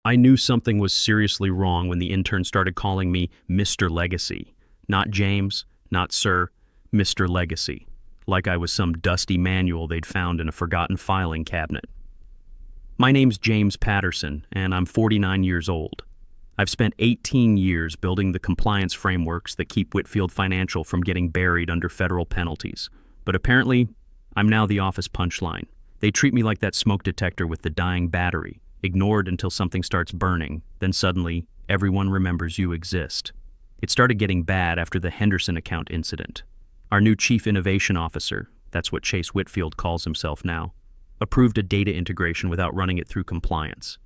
I knew something was seriously wrong when the intern started calling me Mr. Legacy. Not James, not Sir, Mr. Legacy. Like I was some dusty manual they'd found in a forgotten filing cabinet. My name's James Patterson, and I'm 49 years old. I've spent 18 years building the compliance frameworks that keep Whitfield Financial from getting buried under federal penalties. But apparently, I'm now the office punchline. They treat me like that smoke detector with the dying battery, ignored until something starts burning, then suddenly, everyone remembers you exist. It started getting bad after the Henderson account incident. Our new Chief Innovation Officer, that's what Chase Whitfield calls himself now, approved a data integration without running it through compliance.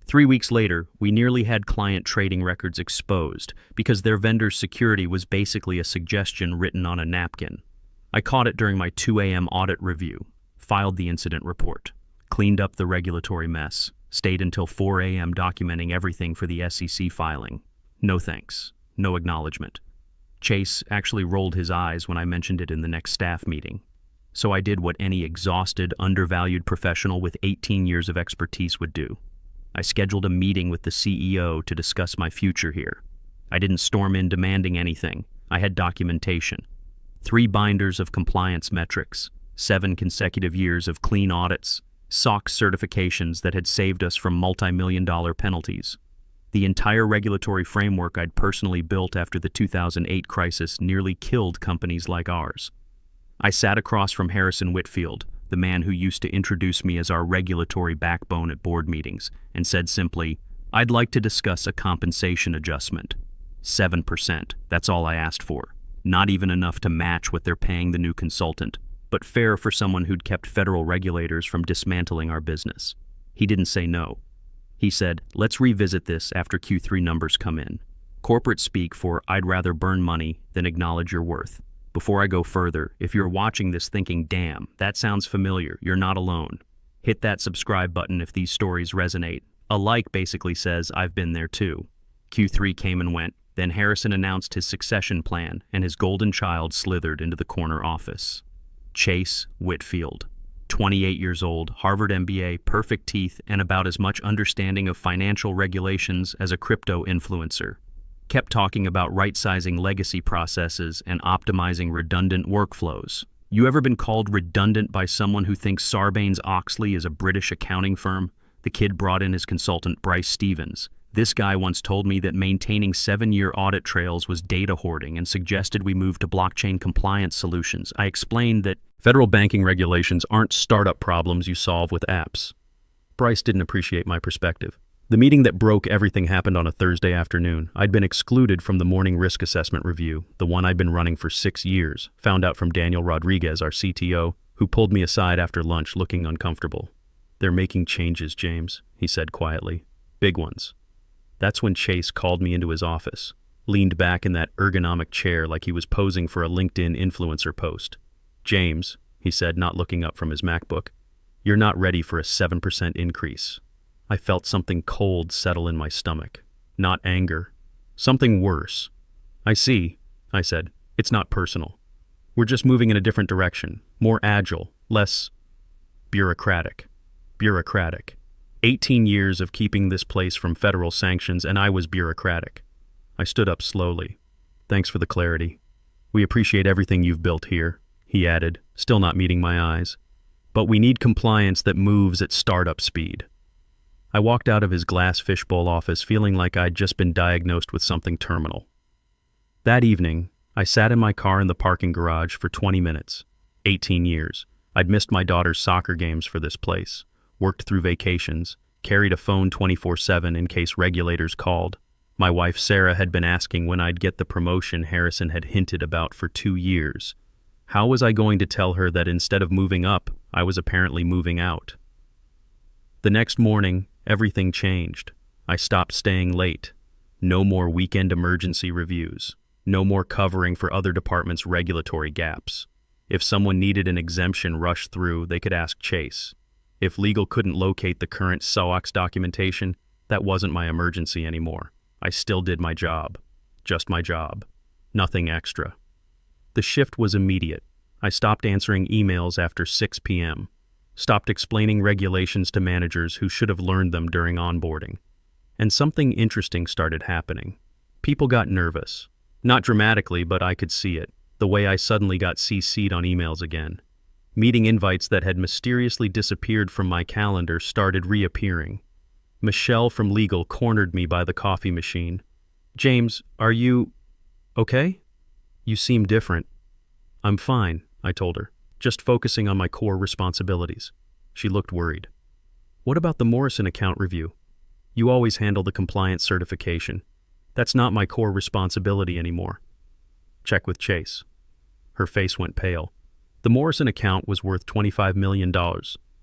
3 weeks later, we nearly had client trading records exposed because their vendor's security was basically a suggestion written on a napkin. I caught it during my 2 a.m. audit review, filed the incident report, cleaned up the regulatory mess, stayed until 4 a.m. documenting everything for the SEC filing. No thanks, no acknowledgement. Chase actually rolled his eyes when I mentioned it in the next staff meeting. So I did what any exhausted, undervalued professional with 18 years of expertise would do. I scheduled a meeting with the CEO to discuss my future here. I didn't storm in demanding anything. I had documentation. 3 binders of compliance metrics, 7 consecutive years of clean audits, SOX certifications that had saved us from multi-million-dollar penalties. The entire regulatory framework I'd personally built after the 2008 crisis nearly killed companies like ours. I sat across from Harrison Whitfield, the man who used to introduce me as our regulatory backbone at board meetings, and said simply, "I'd like to discuss a compensation adjustment. 7%, that's all I asked for. Not even enough to match what they're paying the new consultant, but fair for someone who'd kept federal regulators from dismantling our business." He didn't say no. He said, "Let's revisit this after Q3 numbers come in. Corporate speak for I'd rather burn money than acknowledge your worth. Before I go further, if you're watching this thinking, damn, that sounds familiar, you're not alone. Hit that subscribe button if these stories resonate. A like basically says I've been there too." Q3 came and went. Then Harrison announced his succession plan, and his golden child slithered into the corner office. Chase Whitfield. 28 years old, Harvard MBA, perfect teeth, and about as much understanding of financial regulations as a crypto influencer. Kept talking about right-sizing legacy processes and optimizing redundant workflows. You ever been called redundant by someone who thinks Sarbanes-Oxley is a British accounting firm? The kid brought in his consultant Bryce Stevens. This guy once told me that maintaining 7-year audit trails was data hoarding and suggested we move to blockchain compliance solutions. I explained that federal banking regulations aren't startup problems you solve with apps. Bryce didn't appreciate my perspective. The meeting that broke everything happened on a Thursday afternoon. I'd been excluded from the morning risk assessment review, the one I'd been running for 6 years, found out from Daniel Rodriguez, our CTO, who pulled me aside after lunch looking uncomfortable. "They're making changes, James," he said quietly. "Big ones." That's when Chase called me into his office, leaned back in that ergonomic chair like he was posing for a LinkedIn influencer post. "James," he said, not looking up from his MacBook, "you're not ready for a 7% increase." I felt something cold settle in my stomach. Not anger. Something worse. "I see," I said. "It's not personal. We're just moving in a different direction. More agile, less bureaucratic. Bureaucratic. 18 years of keeping this place from federal sanctions, and I was bureaucratic." I stood up slowly. "Thanks for the clarity. We appreciate everything you've built here," he added, still not meeting my eyes. "But we need compliance that moves at startup speed." I walked out of his glass fishbowl office feeling like I'd just been diagnosed with something terminal. That evening, I sat in my car in the parking garage for 20 minutes. 18 years. I'd missed my daughter's soccer games for this place, worked through vacations, carried a phone 24/7 in case regulators called. My wife Sarah had been asking when I'd get the promotion Harrison had hinted about for 2 years. How was I going to tell her that instead of moving up, I was apparently moving out? The next morning, everything changed. I stopped staying late. No more weekend emergency reviews. No more covering for other departments' regulatory gaps. If someone needed an exemption rushed through, they could ask Chase. If legal couldn't locate the current SOX documentation, that wasn't my emergency anymore. I still did my job. Just my job. Nothing extra. The shift was immediate. I stopped answering emails after 6 p.m. Stopped explaining regulations to managers who should have learned them during onboarding. And something interesting started happening. People got nervous. Not dramatically, but I could see it. The way I suddenly got CC'd on emails again. Meeting invites that had mysteriously disappeared from my calendar started reappearing. Michelle from legal cornered me by the coffee machine. "James, are you okay? You seem different." "I'm fine," I told her, just focusing on my core responsibilities. She looked worried. "What about the Morrison account review? You always handle the compliance certification. That's not my core responsibility anymore." "Check with Chase." Her face went pale. The Morrison account was worth $25 million.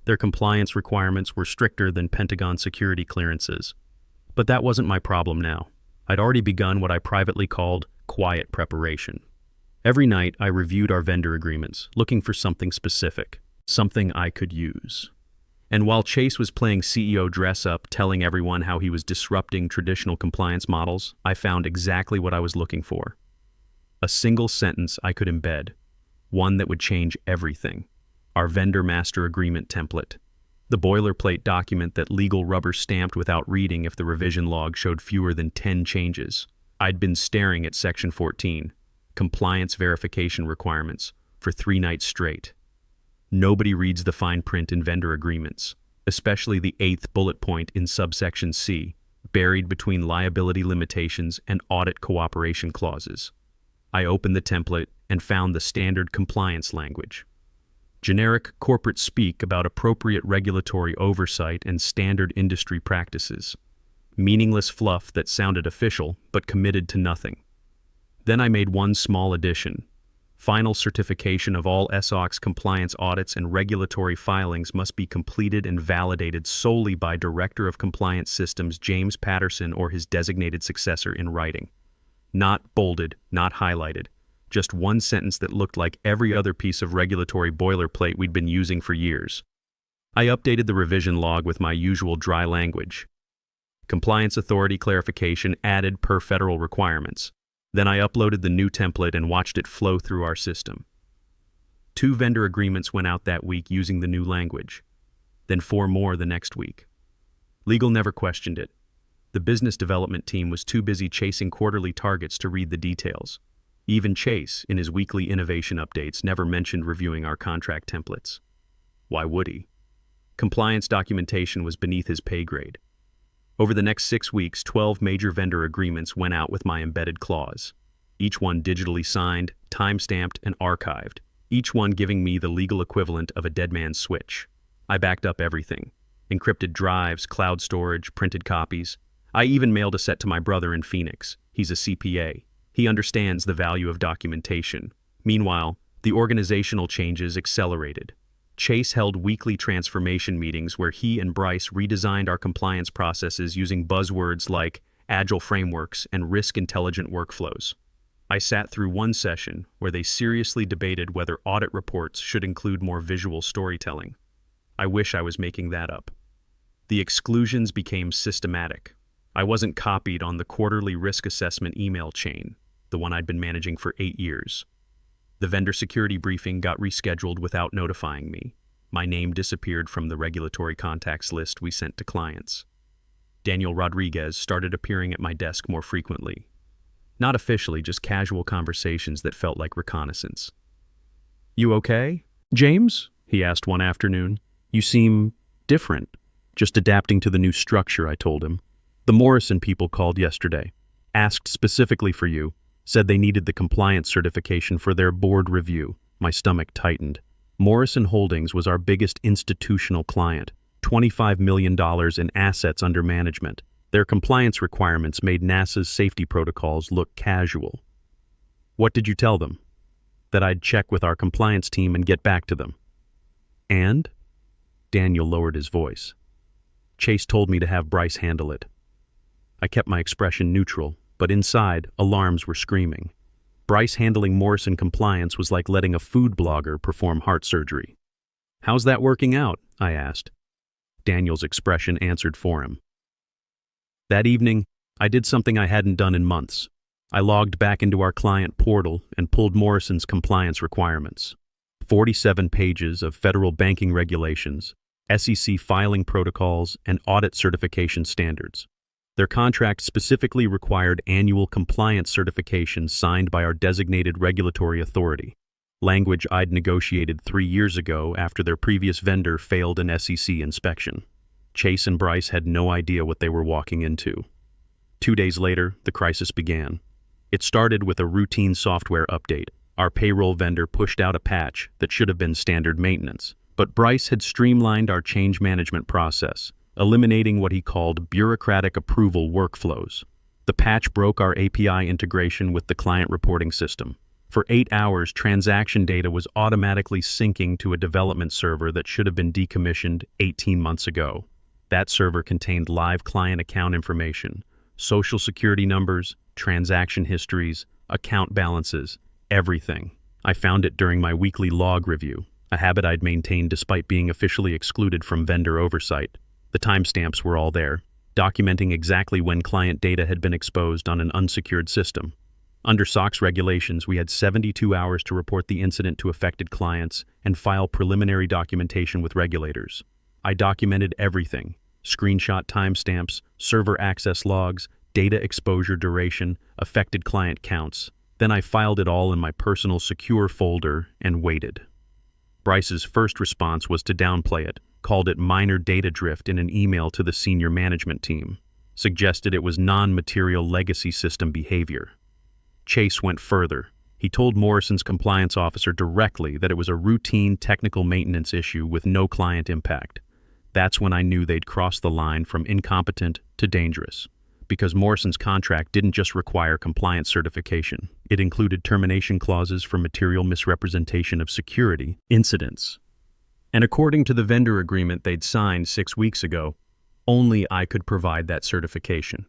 Their compliance requirements were stricter than Pentagon security clearances. But that wasn't my problem now. I'd already begun what I privately called quiet preparation. Every night, I reviewed our vendor agreements, looking for something specific, something I could use. And while Chase was playing CEO dress-up, telling everyone how he was disrupting traditional compliance models, I found exactly what I was looking for. A single sentence I could embed, one that would change everything. Our vendor master agreement template. The boilerplate document that legal rubber stamped without reading if the revision log showed fewer than 10 changes. I'd been staring at Section 14, compliance verification requirements, for 3 nights straight. Nobody reads the fine print in vendor agreements, especially the 8th bullet point in subsection C, buried between liability limitations and audit cooperation clauses. I opened the template and found the standard compliance language. Generic corporate speak about appropriate regulatory oversight and standard industry practices. Meaningless fluff that sounded official but committed to nothing. Then I made one small addition. Final certification of all SOX compliance audits and regulatory filings must be completed and validated solely by Director of Compliance Systems James Patterson or his designated successor in writing. Not bolded, not highlighted. Just one sentence that looked like every other piece of regulatory boilerplate we'd been using for years. I updated the revision log with my usual dry language. Compliance authority clarification added per federal requirements. Then I uploaded the new template and watched it flow through our system. 2 vendor agreements went out that week using the new language. Then 4 more the next week. Legal never questioned it. The business development team was too busy chasing quarterly targets to read the details. Even Chase, in his weekly innovation updates, never mentioned reviewing our contract templates. Why would he? Compliance documentation was beneath his pay grade. Over the next 6 weeks, 12 major vendor agreements went out with my embedded clause. Each one digitally signed, time-stamped, and archived. Each one giving me the legal equivalent of a dead man's switch. I backed up everything. Encrypted drives, cloud storage, printed copies. I even mailed a set to my brother in Phoenix. He's a CPA. He understands the value of documentation. Meanwhile, the organizational changes accelerated. Chase held weekly transformation meetings where he and Bryce redesigned our compliance processes using buzzwords like agile frameworks and risk-intelligent workflows. I sat through one session where they seriously debated whether audit reports should include more visual storytelling. I wish I was making that up. The exclusions became systematic. I wasn't copied on the quarterly risk assessment email chain, the one I'd been managing for 8 years. The vendor security briefing got rescheduled without notifying me. My name disappeared from the regulatory contacts list we sent to clients. Daniel Rodriguez started appearing at my desk more frequently. Not officially, just casual conversations that felt like reconnaissance. "You okay, James?" he asked one afternoon. "You seem different." "Just adapting to the new structure," I told him. "The Morrison people called yesterday. Asked specifically for you. Said they needed the compliance certification for their board review." My stomach tightened. Morrison Holdings was our biggest institutional client, $25 million in assets under management. Their compliance requirements made NASA's safety protocols look casual. "What did you tell them?" "That I'd check with our compliance team and get back to them." "And?" Daniel lowered his voice. "Chase told me to have Bryce handle it." I kept my expression neutral, but inside, alarms were screaming. Bryce handling Morrison compliance was like letting a food blogger perform heart surgery. "How's that working out?" I asked. Daniel's expression answered for him. That evening, I did something I hadn't done in months. I logged back into our client portal and pulled Morrison's compliance requirements. 47 pages of federal banking regulations, SEC filing protocols, and audit certification standards. Their contract specifically required annual compliance certifications signed by our designated regulatory authority, language I'd negotiated 3 years ago after their previous vendor failed an SEC inspection. Chase and Bryce had no idea what they were walking into. 2 days later, the crisis began. It started with a routine software update. Our payroll vendor pushed out a patch that should have been standard maintenance, but Bryce had streamlined our change management process, eliminating what he called bureaucratic approval workflows. The patch broke our API integration with the client reporting system. For 8 hours, transaction data was automatically syncing to a development server that should have been decommissioned 18 months ago. That server contained live client account information, social security numbers, transaction histories, account balances, everything. I found it during my weekly log review, a habit I'd maintained despite being officially excluded from vendor oversight. The timestamps were all there, documenting exactly when client data had been exposed on an unsecured system. Under SOX regulations, we had 72 hours to report the incident to affected clients and file preliminary documentation with regulators. I documented everything: screenshot timestamps, server access logs, data exposure duration, affected client counts. Then I filed it all in my personal secure folder and waited. Bryce's first response was to downplay it, called it minor data drift in an email to the senior management team, suggested it was non-material legacy system behavior. Chase went further. He told Morrison's compliance officer directly that it was a routine technical maintenance issue with no client impact. That's when I knew they'd crossed the line from incompetent to dangerous, because Morrison's contract didn't just require compliance certification. It included termination clauses for material misrepresentation of security incidents. And according to the vendor agreement they'd signed 6 weeks ago, only I could provide that certification.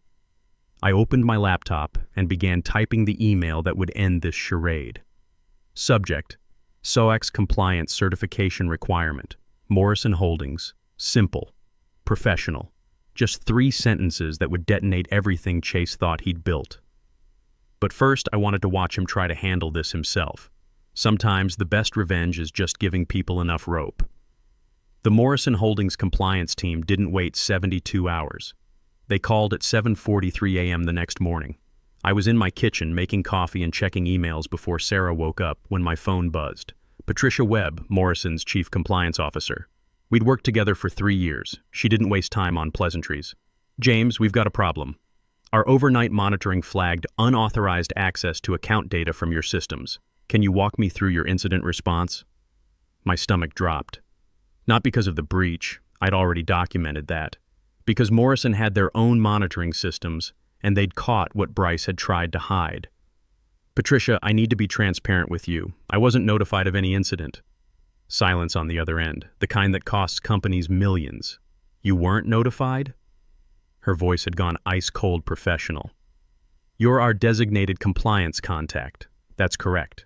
I opened my laptop and began typing the email that would end this charade. Subject: SOX compliance certification requirement. Morrison Holdings. Simple. Professional. Just 3 sentences that would detonate everything Chase thought he'd built. But first, I wanted to watch him try to handle this himself. Sometimes the best revenge is just giving people enough rope. The Morrison Holdings compliance team didn't wait 72 hours. They called at 7:43 a.m. the next morning. I was in my kitchen making coffee and checking emails before Sarah woke up when my phone buzzed. Patricia Webb, Morrison's chief compliance officer. We'd worked together for 3 years. She didn't waste time on pleasantries. James, we've got a problem. Our overnight monitoring flagged unauthorized access to account data from your systems. Can you walk me through your incident response? My stomach dropped. Not because of the breach, I'd already documented that. Because Morrison had their own monitoring systems, and they'd caught what Bryce had tried to hide. Patricia, I need to be transparent with you. I wasn't notified of any incident. Silence on the other end, the kind that costs companies millions. You weren't notified? Her voice had gone ice-cold professional. You're our designated compliance contact. That's correct.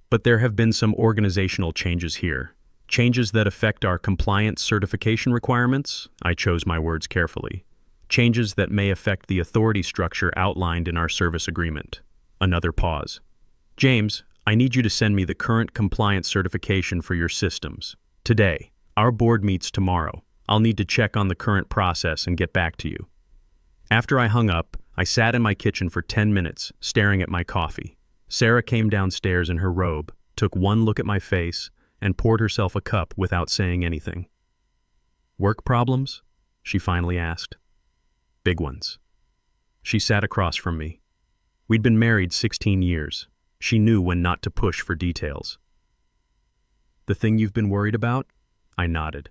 But there have been some organizational changes here. Changes that affect our compliance certification requirements. I chose my words carefully. Changes that may affect the authority structure outlined in our service agreement. Another pause. James, I need you to send me the current compliance certification for your systems. Today. Our board meets tomorrow. I'll need to check on the current process and get back to you. After I hung up, I sat in my kitchen for 10 minutes, staring at my coffee. Sarah came downstairs in her robe, took one look at my face, and poured herself a cup without saying anything. Work problems? She finally asked. Big ones. She sat across from me. We'd been married 16 years. She knew when not to push for details. The thing you've been worried about? I nodded.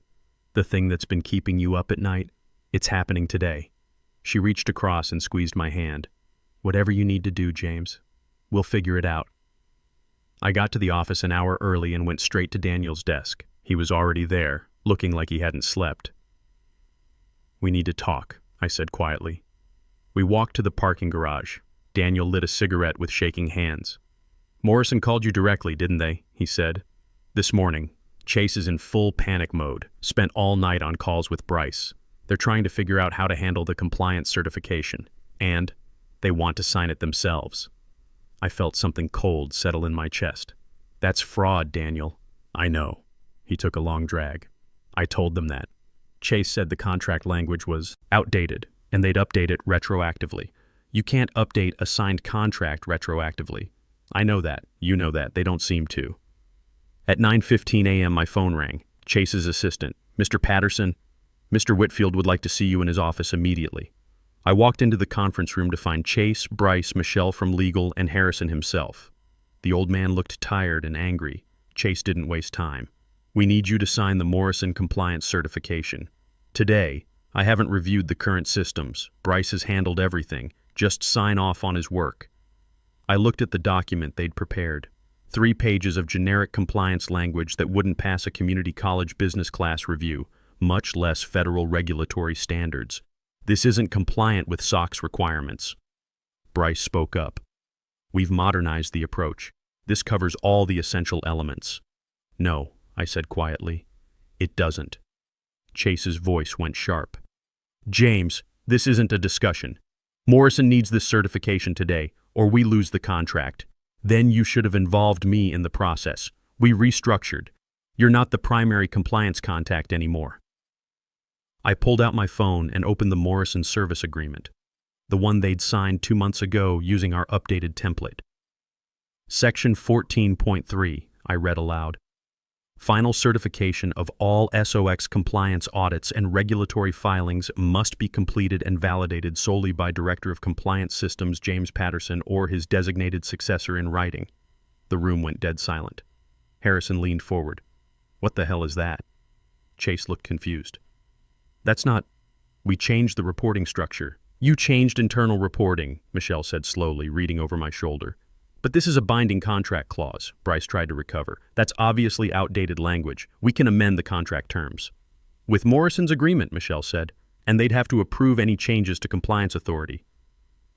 The thing that's been keeping you up at night? It's happening today. She reached across and squeezed my hand. Whatever you need to do, James. We'll figure it out. I got to the office an hour early and went straight to Daniel's desk. He was already there, looking like he hadn't slept. We need to talk, I said quietly. We walked to the parking garage. Daniel lit a cigarette with shaking hands. Morrison called you directly, didn't they? He said. This morning. Chase is in full panic mode, spent all night on calls with Bryce. They're trying to figure out how to handle the compliance certification, and they want to sign it themselves. I felt something cold settle in my chest. That's fraud, Daniel. I know. He took a long drag. I told them that. Chase said the contract language was outdated. and they'd update it retroactively. You can't update a signed contract retroactively. I know that. You know that. They don't seem to. At 9:15 a.m. my phone rang. Chase's assistant. Mr. Patterson, Mr. Whitfield would like to see you in his office immediately. I walked into the conference room to find Chase, Bryce, Michelle from legal, and Harrison himself. The old man looked tired and angry. Chase didn't waste time. We need you to sign the Morrison compliance certification. Today. I haven't reviewed the current systems. Bryce has handled everything. Just sign off on his work. I looked at the document they'd prepared. 3 pages of generic compliance language that wouldn't pass a community college business class review, much less federal regulatory standards. This isn't compliant with SOX requirements. Bryce spoke up. We've modernized the approach. This covers all the essential elements. No, I said quietly. It doesn't. Chase's voice went sharp. James, this isn't a discussion. Morrison needs this certification today, or we lose the contract. Then you should have involved me in the process. We restructured. You're not the primary compliance contact anymore. I pulled out my phone and opened the Morrison service agreement, the one they'd signed 2 months ago using our updated template. Section 14.3, I read aloud. Final certification of all SOX compliance audits and regulatory filings must be completed and validated solely by Director of Compliance Systems James Patterson or his designated successor in writing. The room went dead silent. Harrison leaned forward. What the hell is that? Chase looked confused. That's not... We changed the reporting structure. You changed internal reporting, Michelle said slowly, reading over my shoulder. But this is a binding contract clause, Bryce tried to recover. That's obviously outdated language. We can amend the contract terms. With Morrison's agreement, Michelle said, and they'd have to approve any changes to compliance authority.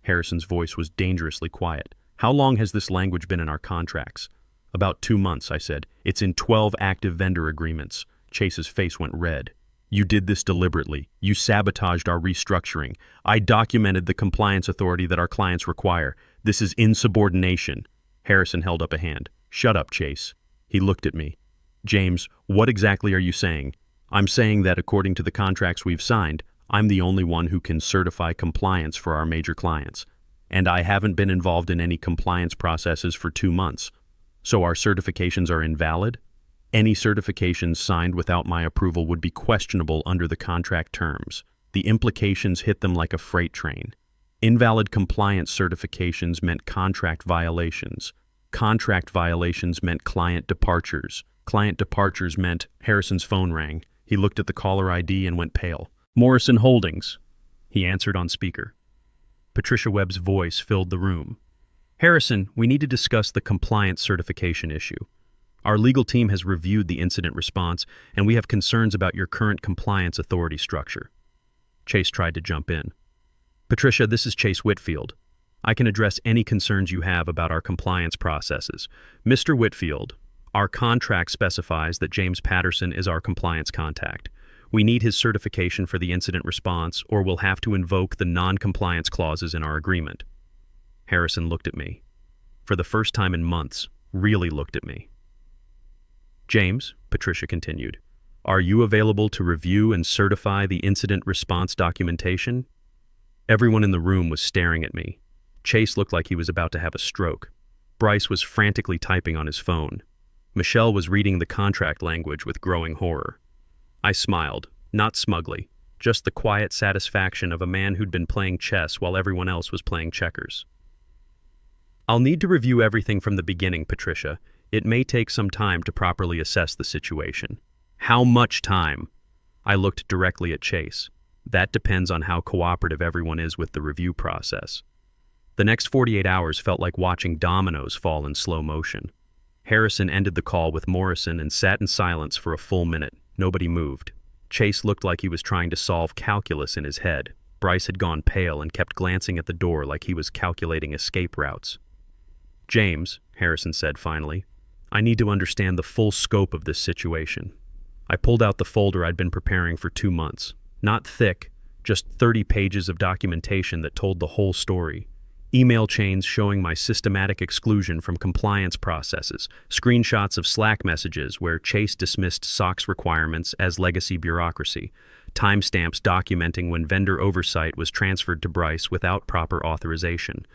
Harrison's voice was dangerously quiet. How long has this language been in our contracts? About 2 months, I said. It's in 12 active vendor agreements. Chase's face went red. You did this deliberately. You sabotaged our restructuring. I documented the compliance authority that our clients require. This is insubordination. Harrison held up a hand. Shut up, Chase. He looked at me. James, what exactly are you saying? I'm saying that according to the contracts we've signed, I'm the only one who can certify compliance for our major clients. And I haven't been involved in any compliance processes for 2 months. So our certifications are invalid? Any certifications signed without my approval would be questionable under the contract terms. The implications hit them like a freight train. Invalid compliance certifications meant contract violations. Contract violations meant client departures. Client departures meant... Harrison's phone rang. He looked at the caller ID and went pale. Morrison Holdings, he answered on speaker. Patricia Webb's voice filled the room. Harrison, we need to discuss the compliance certification issue. Our legal team has reviewed the incident response, and we have concerns about your current compliance authority structure. Chase tried to jump in. Patricia, this is Chase Whitfield. I can address any concerns you have about our compliance processes. Mr. Whitfield, our contract specifies that James Patterson is our compliance contact. We need his certification for the incident response, or we'll have to invoke the non-compliance clauses in our agreement. Harrison looked at me. For the first time in months, really looked at me. James, Patricia continued, are you available to review and certify the incident response documentation? Everyone in the room was staring at me. Chase looked like he was about to have a stroke. Bryce was frantically typing on his phone. Michelle was reading the contract language with growing horror. I smiled, not smugly, just the quiet satisfaction of a man who'd been playing chess while everyone else was playing checkers. I'll need to review everything from the beginning, Patricia. It may take some time to properly assess the situation. How much time? I looked directly at Chase. That depends on how cooperative everyone is with the review process. The next 48 hours felt like watching dominoes fall in slow motion. Harrison ended the call with Morrison and sat in silence for a full minute. Nobody moved. Chase looked like he was trying to solve calculus in his head. Bryce had gone pale and kept glancing at the door like he was calculating escape routes. James, Harrison said finally, I need to understand the full scope of this situation. I pulled out the folder I'd been preparing for 2 months. Not thick, just 30 pages of documentation that told the whole story. Email chains showing my systematic exclusion from compliance processes, screenshots of Slack messages where Chase dismissed SOX requirements as legacy bureaucracy, timestamps documenting when vendor oversight was transferred to Bryce without proper authorization.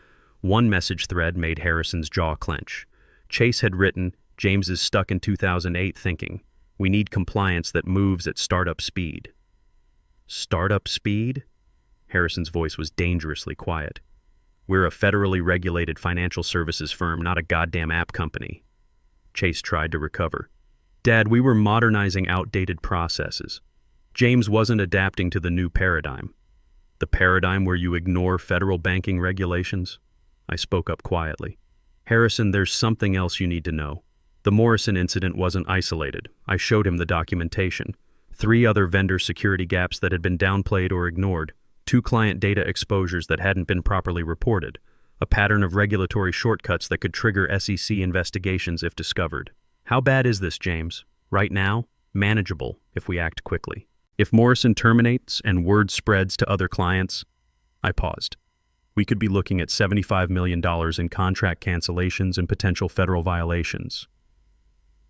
One message thread made Harrison's jaw clench. Chase had written, "James is stuck in 2008 thinking, we need compliance that moves at startup speed." Startup speed? Harrison's voice was dangerously quiet. "We're a federally regulated financial services firm, not a goddamn app company." Chase tried to recover. "Dad, we were modernizing outdated processes. James wasn't adapting to the new paradigm." "The paradigm where you ignore federal banking regulations?" I spoke up quietly. "Harrison, there's something else you need to know. The Morrison incident wasn't isolated." I showed him the documentation. 3 other vendor security gaps that had been downplayed or ignored, 2 client data exposures that hadn't been properly reported, a pattern of regulatory shortcuts that could trigger SEC investigations if discovered. "How bad is this, James? Right now? Manageable, if we act quickly. If Morrison terminates and word spreads to other clients..." I paused. "We could be looking at $75 million in contract cancellations and potential federal violations."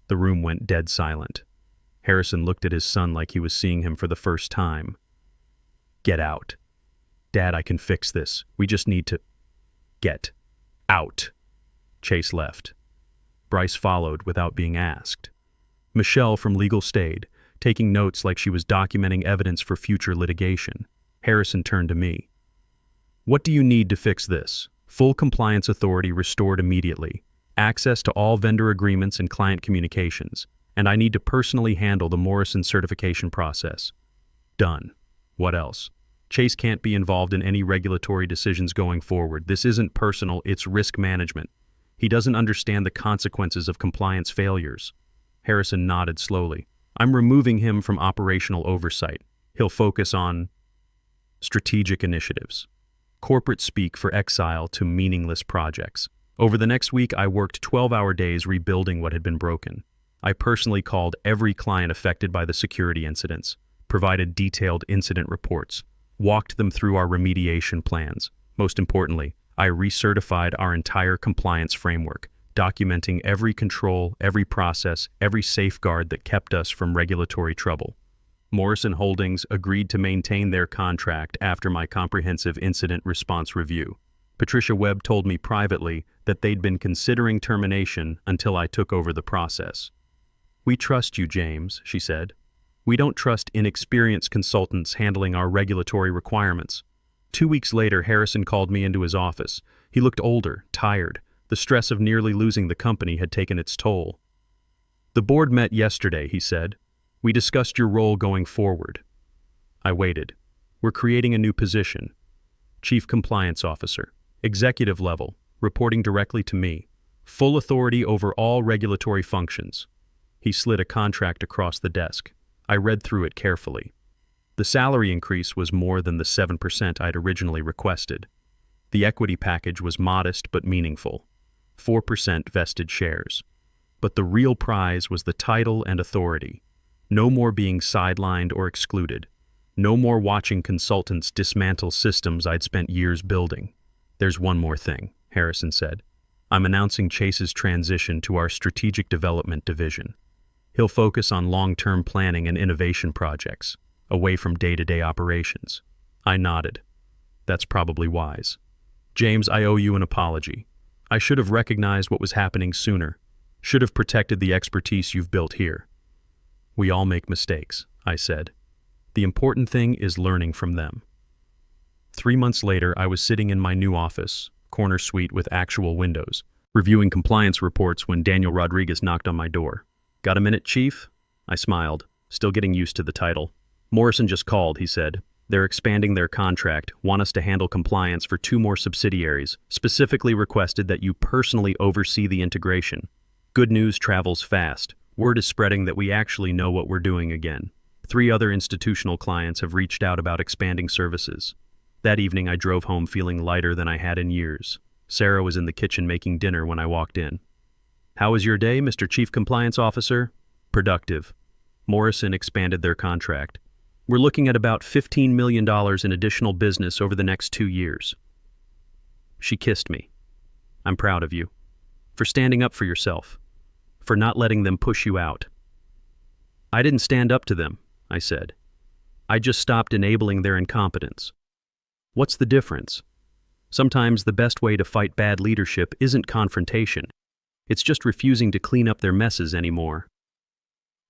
The room went dead silent. Harrison looked at his son like he was seeing him for the first time. "Get out." "Dad, I can fix this. We just need to..." "Get out." Chase left. Bryce followed without being asked. Michelle from legal stayed, taking notes like she was documenting evidence for future litigation. Harrison turned to me. "What do you need to fix this?" "Full compliance authority restored immediately, access to all vendor agreements and client communications, and I need to personally handle the Morrison certification process." "Done." "What else?" "Chase can't be involved in any regulatory decisions going forward. This isn't personal, it's risk management. He doesn't understand the consequences of compliance failures." Harrison nodded slowly. "I'm removing him from operational oversight. He'll focus on strategic initiatives. Corporate speak for exile to meaningless projects." Over the next week, I worked 12-hour days rebuilding what had been broken. I personally called every client affected by the security incidents, provided detailed incident reports, walked them through our remediation plans. Most importantly, I recertified our entire compliance framework, documenting every control, every process, every safeguard that kept us from regulatory trouble. Morrison Holdings agreed to maintain their contract after my comprehensive incident response review. Patricia Webb told me privately that they'd been considering termination until I took over the process. "We trust you, James," she said. "We don't trust inexperienced consultants handling our regulatory requirements." 2 weeks later, Harrison called me into his office. He looked older, tired. The stress of nearly losing the company had taken its toll. "The board met yesterday," he said. "We discussed your role going forward." I waited. "We're creating a new position. Chief Compliance Officer. Executive level, reporting directly to me. Full authority over all regulatory functions." He slid a contract across the desk. I read through it carefully. The salary increase was more than the 7% I'd originally requested. The equity package was modest but meaningful. 4% vested shares. But the real prize was the title and authority. No more being sidelined or excluded. No more watching consultants dismantle systems I'd spent years building. "There's one more thing," Harrison said. "I'm announcing Chase's transition to our strategic development division. He'll focus on long-term planning and innovation projects, away from day-to-day operations." I nodded. "That's probably wise. James, I owe you an apology. I should have recognized what was happening sooner. Should have protected the expertise you've built here." "We all make mistakes," I said. "The important thing is learning from them." 3 months later, I was sitting in my new office, corner suite with actual windows, reviewing compliance reports when Daniel Rodriguez knocked on my door. "Got a minute, Chief?" I smiled, still getting used to the title. "Morrison just called," he said. "They're expanding their contract, want us to handle compliance for 2 more subsidiaries, specifically requested that you personally oversee the integration. Good news travels fast. Word is spreading that we actually know what we're doing again. 3 other institutional clients have reached out about expanding services." That evening, I drove home feeling lighter than I had in years. Sarah was in the kitchen making dinner when I walked in. "How was your day, Mr. Chief Compliance Officer?" "Productive. Morrison expanded their contract. We're looking at about $15 million in additional business over the next 2 years." She kissed me. "I'm proud of you. For standing up for yourself. For not letting them push you out." "I didn't stand up to them," I said. I just stopped enabling their incompetence. What's the difference? Sometimes the best way to fight bad leadership isn't confrontation. It's just refusing to clean up their messes anymore.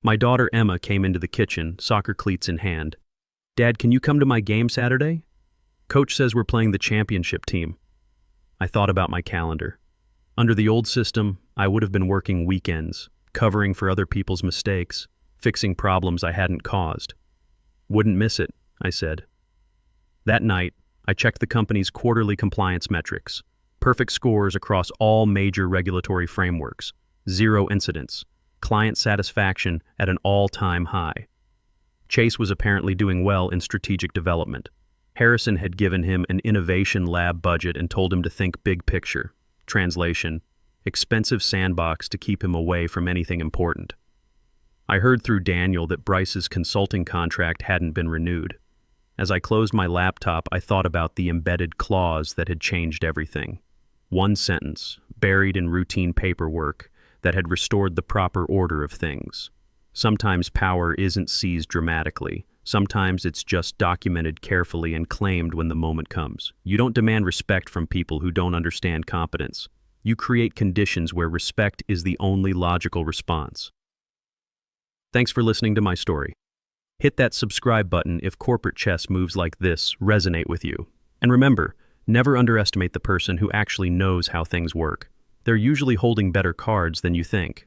My daughter Emma came into the kitchen, soccer cleats in hand. "Dad, can you come to my game Saturday? Coach says we're playing the championship team." I thought about my calendar. Under the old system, I would have been working weekends, covering for other people's mistakes, fixing problems I hadn't caused. "Wouldn't miss it," I said. That night, I checked the company's quarterly compliance metrics. Perfect scores across all major regulatory frameworks. 0 incidents. Client satisfaction at an all-time high. Chase was apparently doing well in strategic development. Harrison had given him an innovation lab budget and told him to think big picture. Translation: expensive sandbox to keep him away from anything important. I heard through Daniel that Bryce's consulting contract hadn't been renewed. As I closed my laptop, I thought about the embedded clause that had changed everything. One sentence, buried in routine paperwork, that had restored the proper order of things. Sometimes power isn't seized dramatically. Sometimes it's just documented carefully and claimed when the moment comes. You don't demand respect from people who don't understand competence. You create conditions where respect is the only logical response. Thanks for listening to my story. Hit that subscribe button if corporate chess moves like this resonate with you. And remember, never underestimate the person who actually knows how things work. They're usually holding better cards than you think.